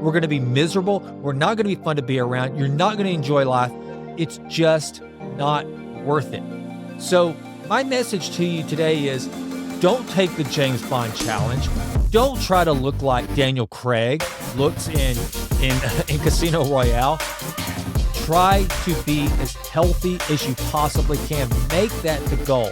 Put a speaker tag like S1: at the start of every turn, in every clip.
S1: We're going to be miserable. We're not going to be fun to be around. You're not going to enjoy life. It's just not worth it. So my message to you today is don't take the James Bond challenge. Don't try to look like Daniel Craig looks in Casino Royale. Try to be as healthy as you possibly can. Make that the goal.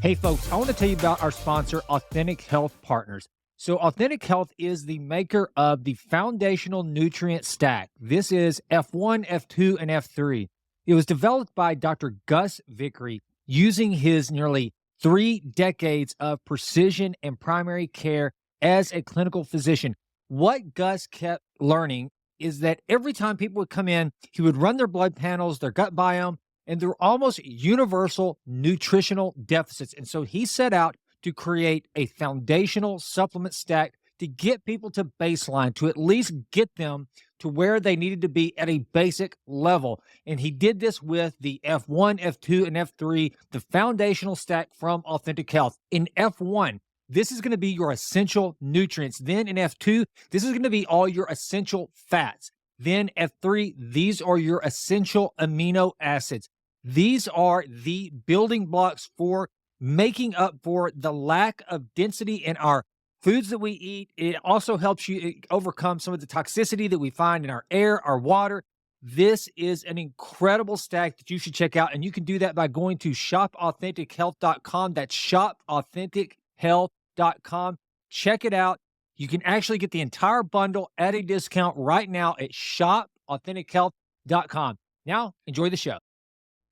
S1: Hey folks, I want to tell you about our sponsor, Authentic Health Partners. So Authentic Health is the maker of the foundational nutrient stack. This is F1, F2, and F3. It was developed by Dr. Gus Vickery using his nearly 3 decades of precision and primary care as a clinical physician. What Gus kept learning is that every time people would come in, he would run their blood panels, their gut biome, and there were almost universal nutritional deficits. And so he set out to create a foundational supplement stack to get people to baseline, to at least get them to where they needed to be at a basic level. And he did this with the F1, F2, and F3, the foundational stack from Authentic Health. In F1, this is going to be your essential nutrients. Then in F2, this is going to be all your essential fats. Then F3, these are your essential amino acids. These are the building blocks for making up for the lack of density in our foods that we eat. It also helps you overcome some of the toxicity that we find in our air, our water. This is an incredible stack that you should check out, and you can do that by going to shopauthentic.health.com. That's shopauthentic.health.com. Check it out. You can actually get the entire bundle at a discount right now at shopauthentic.health.com. Now, enjoy the show.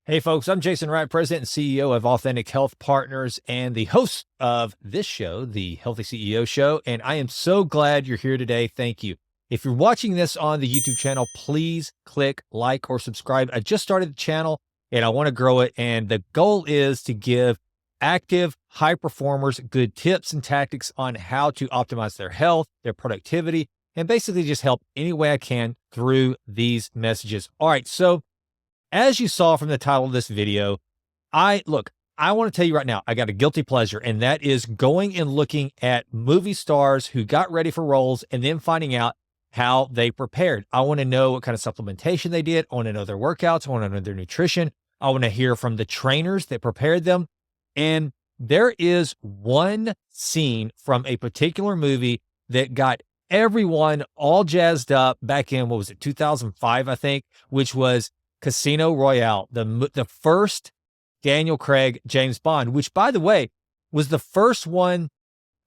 S1: Hey folks, I'm Jason Wright, President and CEO of Authentic Health Partners and the host of this show, the Healthy CEO Show, and I am so glad you're here today. Thank you. If you're watching this on the YouTube channel, please click like or subscribe. I just started the channel and I want to grow it, and the goal is to give active, high performers good tips and tactics on how to optimize their health, their productivity, and basically just help any way I can through these messages. All right, so as you saw from the title of this video, I want to tell you right now, I got a guilty pleasure, and that is going and looking at movie stars who got ready for roles and then finding out how they prepared. I want to know what kind of supplementation they did. I want to know their workouts. I want to know their nutrition. I want to hear from the trainers that prepared them. And there is one scene from a particular movie that got everyone all jazzed up back in, 2005, I think, which was Casino Royale, the first Daniel Craig James Bond, which, by the way, was the first one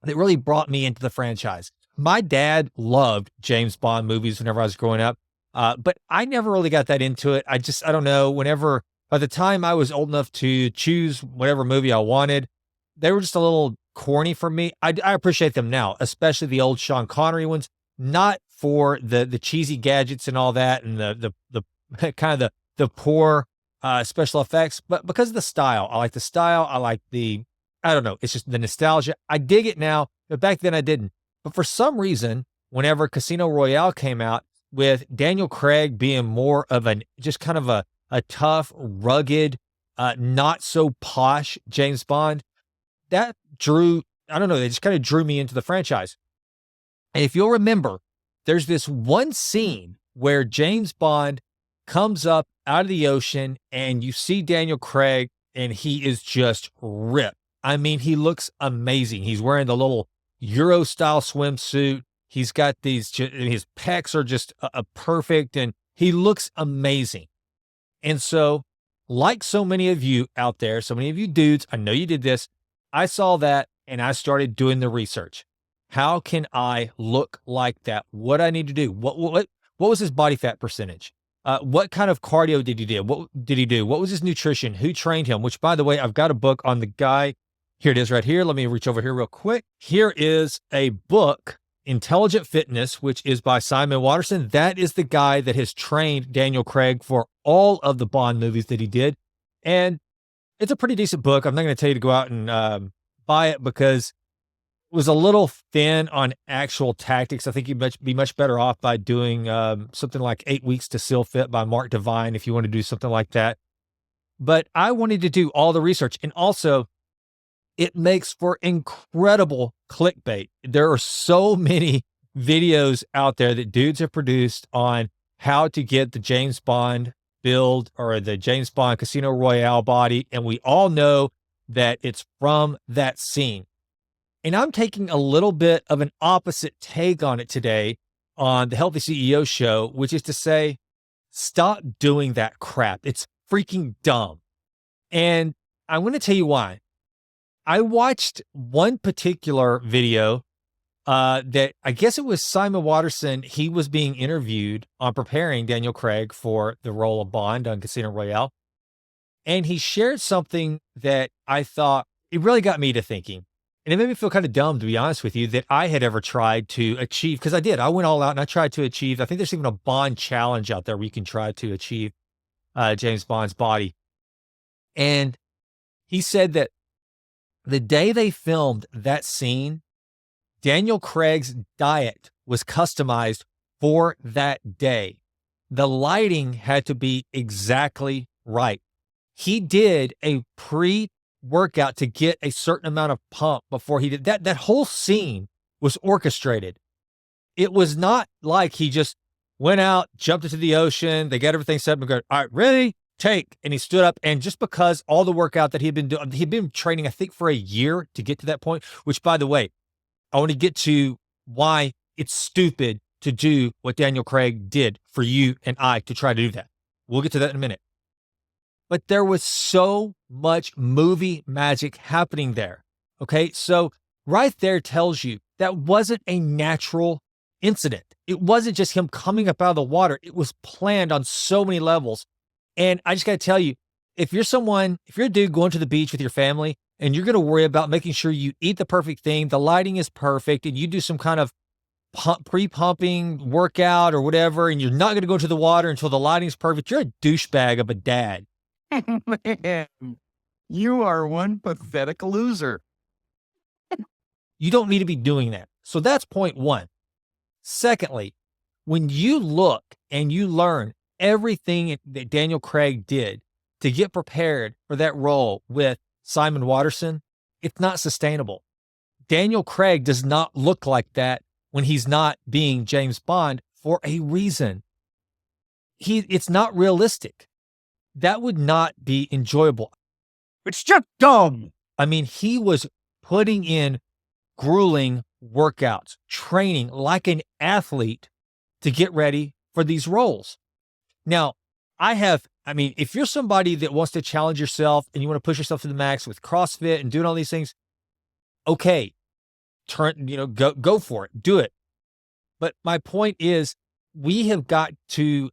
S1: that really brought me into the franchise. My dad loved James Bond movies whenever I was growing up, but I never really got that into it. I don't know, by the time I was old enough to choose whatever movie I wanted, they were just a little corny for me. I appreciate them now, especially the old Sean Connery ones, not for the cheesy gadgets and all that and the kind of the poor special effects, but because of the style. I like the style. I like it's just the nostalgia. I dig it now, but back then I didn't. But for some reason, whenever Casino Royale came out, with Daniel Craig being more of just kind of a tough, rugged, not so posh James Bond, that they just kind of drew me into the franchise. And if you'll remember, there's this one scene where James Bond comes up out of the ocean and you see Daniel Craig and he is just ripped. I mean, he looks amazing. He's wearing the little Euro style swimsuit. He's got his pecs are just perfect and he looks amazing. And so, like so many of you out there, so many of you dudes, I know you did this. I saw that and I started doing the research. How can I look like that? What I need to do? What was his body fat percentage? What kind of cardio did he do? What did he do? What was his nutrition? Who trained him? Which, by the way, I've got a book on the guy. Here it is right here. Let me reach over here real quick. Here is a book, Intelligent Fitness, which is by Simon Watterson. That is the guy that has trained Daniel Craig for all of the Bond movies that he did. And it's a pretty decent book. I'm not going to tell you to go out and buy it because was a little thin on actual tactics. I think you'd be much better off by doing something like 8 Weeks to Still Fit by Mark Divine if you want to do something like that. But I wanted to do all the research. And also, it makes for incredible clickbait. There are so many videos out there that dudes have produced on how to get the James Bond build or the James Bond Casino Royale body. And we all know that it's from that scene. And I'm taking a little bit of an opposite take on it today on the Healthy CEO show, which is to say, stop doing that crap. It's freaking dumb. And I'm going to tell you why. I watched one particular video that I guess it was Simon Watterson. He was being interviewed on preparing Daniel Craig for the role of Bond on Casino Royale. And he shared something that I thought it really got me to thinking. And it made me feel kind of dumb, to be honest with you, that I had ever tried to achieve, because I did. I went all out and I tried to achieve. I think there's even a Bond challenge out there where you can try to achieve James Bond's body. And he said that the day they filmed that scene, Daniel Craig's diet was customized for that day. The lighting had to be exactly right. He did a pre-workout to get a certain amount of pump before he did that. That whole scene was orchestrated. It was not like he just went out, jumped into the ocean, they got everything set up and go, all right, ready, take. And he stood up, and just because all the workout that he'd been doing, he'd been training, I think, for a year to get to that point, which, by the way, I want to get to why it's stupid to do what Daniel Craig did for you and I to try to do that. We'll get to that in a minute. But there was so much movie magic happening there. Okay. So right there tells you that wasn't a natural incident. It wasn't just him coming up out of the water. It was planned on so many levels. And I just got to tell you, if you're a dude going to the beach with your family and you're going to worry about making sure you eat the perfect thing, the lighting is perfect, and you do some kind of pre-pumping workout or whatever, and you're not going to go to the water until the lighting's perfect, you're a douchebag of a dad.
S2: Man, you are one pathetic loser.
S1: You don't need to be doing that. So that's point one. Secondly, when you look and you learn everything that Daniel Craig did to get prepared for that role with Simon Watterson, it's not sustainable. Daniel Craig does not look like that when he's not being James Bond for a reason. It's not realistic. That would not be enjoyable.
S2: It's just dumb.
S1: I mean, he was putting in grueling workouts, training like an athlete to get ready for these roles. Now, if you're somebody that wants to challenge yourself and you want to push yourself to the max with CrossFit and doing all these things, okay, go for it, do it. But my point is, we've got to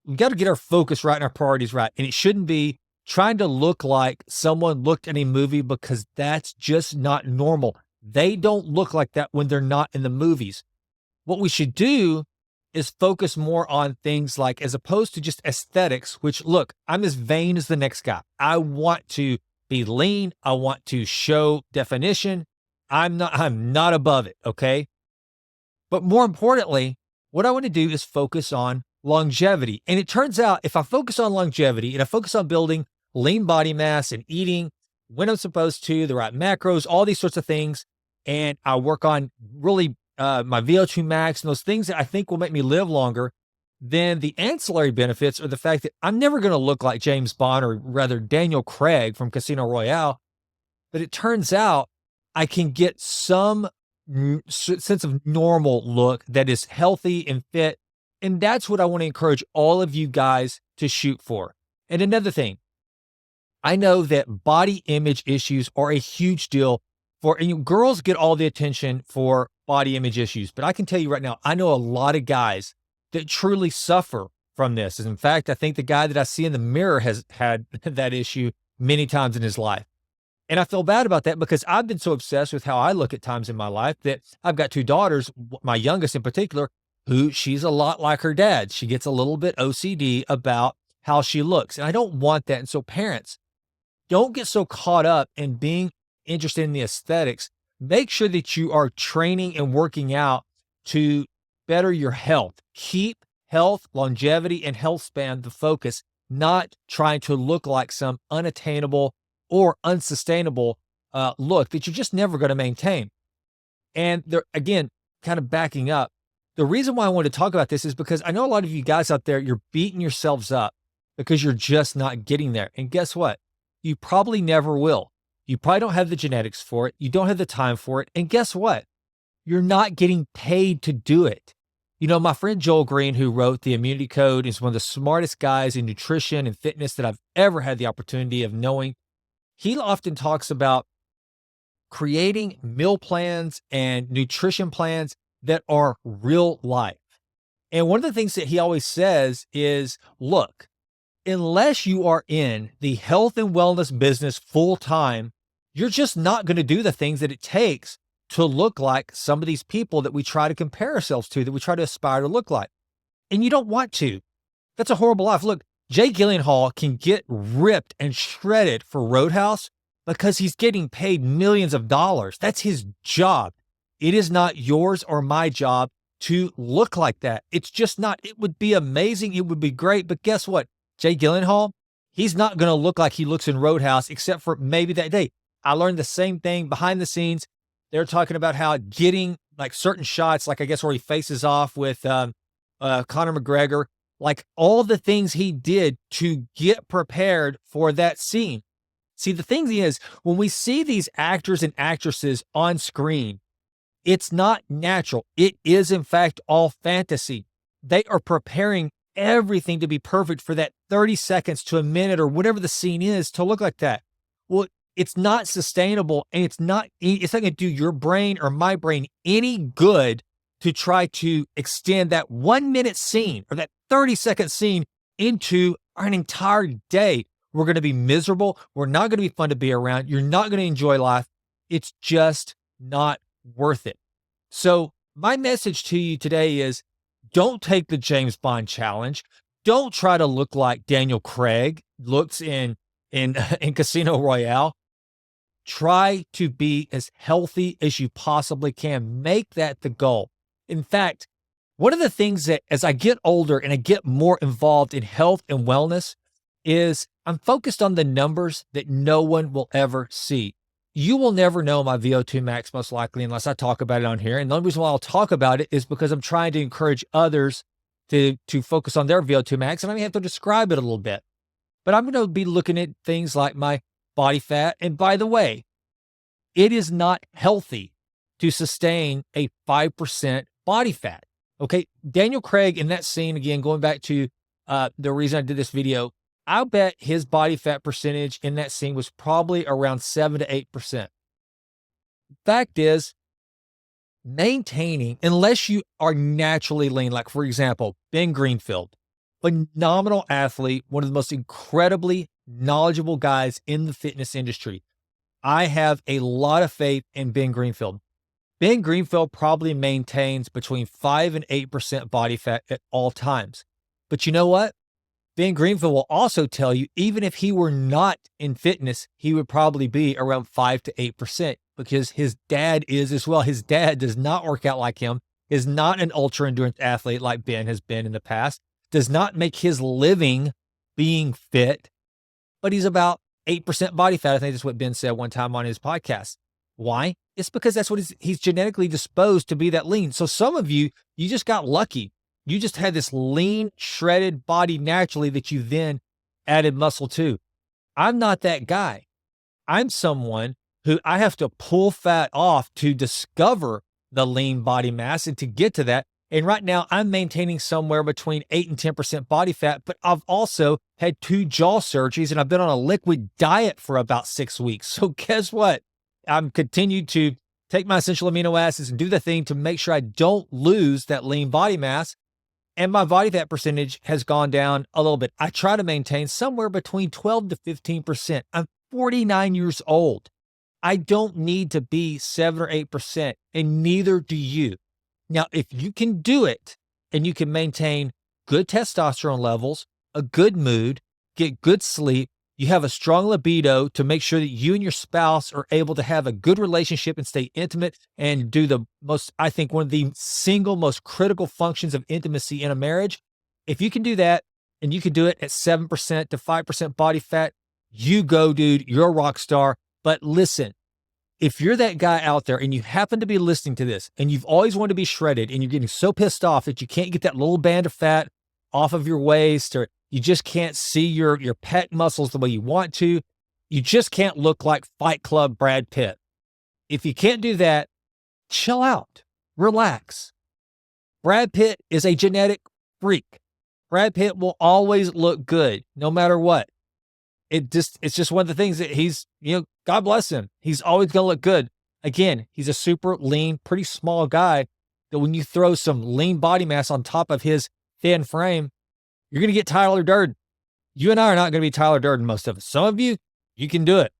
S1: get our focus right and our priorities right. And it shouldn't be trying to look like someone looked in a movie, because that's just not normal. They don't look like that when they're not in the movies. What we should do is focus more on things like, as opposed to just aesthetics, which, look, I'm as vain as the next guy. I want to be lean. I want to show definition. I'm not above it. Okay. But more importantly, what I want to do is focus on longevity. And it turns out if I focus on longevity and I focus on building lean body mass and eating when I'm supposed to, the right macros, all these sorts of things, and I work on really my VO2 max and those things that I think will make me live longer, then the ancillary benefits are the fact that I'm never going to look like James Bond, or rather Daniel Craig from Casino Royale. But it turns out I can get some sense of normal look that is healthy and fit. And that's what I want to encourage all of you guys to shoot for. And another thing, I know that body image issues are a huge deal and girls get all the attention for body image issues. But I can tell you right now, I know a lot of guys that truly suffer from this. And in fact, I think the guy that I see in the mirror has had that issue many times in his life. And I feel bad about that, because I've been so obsessed with how I look at times in my life that I've got two daughters, my youngest in particular, who she's a lot like her dad. She gets a little bit OCD about how she looks. And I don't want that. And so parents, don't get so caught up in being interested in the aesthetics. Make sure that you are training and working out to better your health. Keep health, longevity, and health span the focus, not trying to look like some unattainable or unsustainable look that you're just never going to maintain. And there, again, kind of backing up, The reason why I wanted to talk about this is because I know a lot of you guys out there, you're beating yourselves up because you're just not getting there. And guess what? You probably never will. You probably don't have the genetics for it. You don't have the time for it. And guess what? You're not getting paid to do it. You know, my friend Joel Green, who wrote The Immunity Code, is one of the smartest guys in nutrition and fitness that I've ever had the opportunity of knowing. He often talks about creating meal plans and nutrition plans that are real life. And one of the things that he always says is, look, unless you are in the health and wellness business full time, you're just not going to do the things that it takes to look like some of these people that we try to compare ourselves to, that we try to aspire to look like. And you don't want to. That's a horrible life. Look, Jay Gyllenhaal can get ripped and shredded for Roadhouse because he's getting paid millions of dollars. That's his job. It is not yours or my job to look like that. It's just not. It would be amazing. It would be great. But guess what? Jay Gyllenhaal, he's not going to look like he looks in Roadhouse, except for maybe that day. I learned the same thing behind the scenes. They're talking about how getting like certain shots, like I guess where he faces off with Conor McGregor, like all the things he did to get prepared for that scene. See, the thing is, when we see these actors and actresses on screen, it's not natural. It is, in fact, all fantasy. They are preparing everything to be perfect for that 30 seconds to a minute or whatever the scene is to look like that. Well, it's not sustainable, and it's not going to do your brain or my brain any good to try to extend that 1 minute scene or that 30-second scene into an entire day. We're going to be miserable. We're not going to be fun to be around. You're not going to enjoy life. It's just not worth it. So my message to you today is, don't take the James Bond challenge. Don't try to look like Daniel Craig looks in Casino Royale. Try to be as healthy as you possibly can. Make that the goal. In fact, one of the things that as I get older and I get more involved in health and wellness is I'm focused on the numbers that no one will ever see. You will never know my VO2 max most likely unless I talk about it on here. And the only reason why I'll talk about it is because I'm trying to encourage others to focus on their VO2 max, and I may have to describe it a little bit. But I'm going to be looking at things like my body fat. And by the way, it is not healthy to sustain a 5% body fat. Okay. Daniel Craig in that scene, again, going back to the reason I did this video, I'll bet his body fat percentage in that scene was probably around 7 to 8%. Fact is, maintaining, unless you are naturally lean, like for example, Ben Greenfield, phenomenal athlete, one of the most incredibly knowledgeable guys in the fitness industry. I have a lot of faith in Ben Greenfield. Ben Greenfield probably maintains between 5 and 8% body fat at all times. But you know what? Ben Greenfield will also tell you, even if he were not in fitness, he would probably be around 5 to 8% because his dad is as well. His dad does not work out like him, is not an ultra endurance athlete like Ben has been in the past, does not make his living being fit, but he's about 8% body fat. I think that's what Ben said one time on his podcast. Why? It's because that's what he's genetically disposed to be that lean. So some of you, you just got lucky. You just had this lean, shredded body naturally that you then added muscle to. I'm not that guy. I'm someone who I have to pull fat off to discover the lean body mass and to get to that. And right now I'm maintaining somewhere between 8 and 10% body fat, but I've also had 2 jaw surgeries and I've been on a liquid diet for about 6 weeks. So guess what? I'm continued to take my essential amino acids and do the thing to make sure I don't lose that lean body mass. And my body fat percentage has gone down a little bit. I try to maintain somewhere between 12 to 15%. I'm 49 years old. I don't need to be 7 or 8%, and neither do you. Now, if you can do it and you can maintain good testosterone levels, a good mood, get good sleep, you have a strong libido to make sure that you and your spouse are able to have a good relationship and stay intimate and do the most, I think, one of the single most critical functions of intimacy in a marriage. If you can do that and you can do it at 7% to 5% body fat, you go, dude, you're a rock star. But listen, if you're that guy out there and you happen to be listening to this and you've always wanted to be shredded and you're getting so pissed off that you can't get that little band of fat off of your waist, or you just can't see your pec muscles the way you want to, you just can't look like Fight Club Brad Pitt. If you can't do that, chill out, relax. Brad Pitt is a genetic freak. Brad Pitt will always look good no matter what. It's just one of the things that he's, God bless him. He's always going to look good. Again, he's a super lean, pretty small guy that when you throw some lean body mass on top of his thin frame, you're going to get Tyler Durden. You and I are not going to be Tyler Durden, most of us. Some of you, you can do it.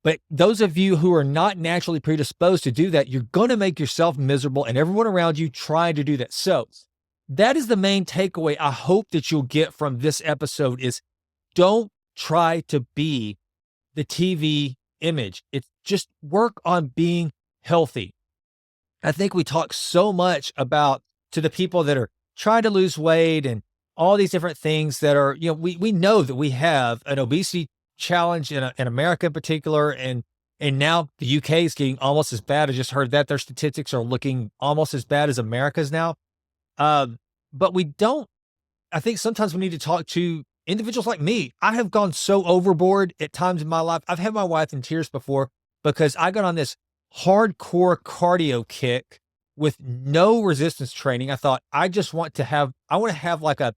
S1: But those of you who are not naturally predisposed to do that, you're going to make yourself miserable and everyone around you trying to do that. So that is the main takeaway I hope that you'll get from this episode is don't try to be the TV image. It's just work on being healthy. I think we talk so much about to the people that are trying to lose weight and all these different things that are, we know that we have an obesity challenge in America in particular. And now the UK is getting almost as bad. I just heard that their statistics are looking almost as bad as America's now. But I think sometimes we need to talk to individuals like me. I have gone so overboard at times in my life. I've had my wife in tears before because I got on this hardcore cardio kick with no resistance training. I thought I want to have like a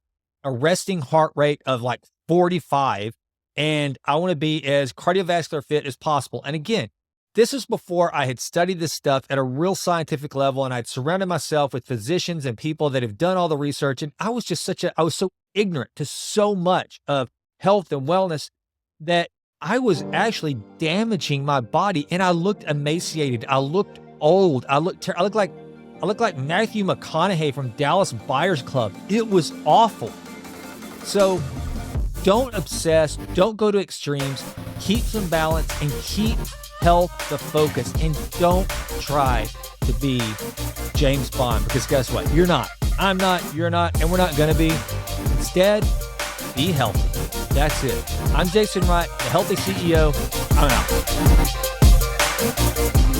S1: resting heart rate of like 45. And I want to be as cardiovascular fit as possible. And again, this is before I had studied this stuff at a real scientific level. And I'd surrounded myself with physicians and people that have done all the research. And I was just I was so ignorant to so much of health and wellness that I was actually damaging my body. And I looked emaciated. I looked old. I looked like Matthew McConaughey from Dallas Buyers Club. It was awful. So don't obsess. Don't go to extremes. Keep some balance and keep health the focus. And don't try to be James Bond, because guess what? You're not. I'm not. You're not. And we're not going to be. Instead, be healthy. That's it. I'm Jason Wright, the Healthy CEO. I'm out.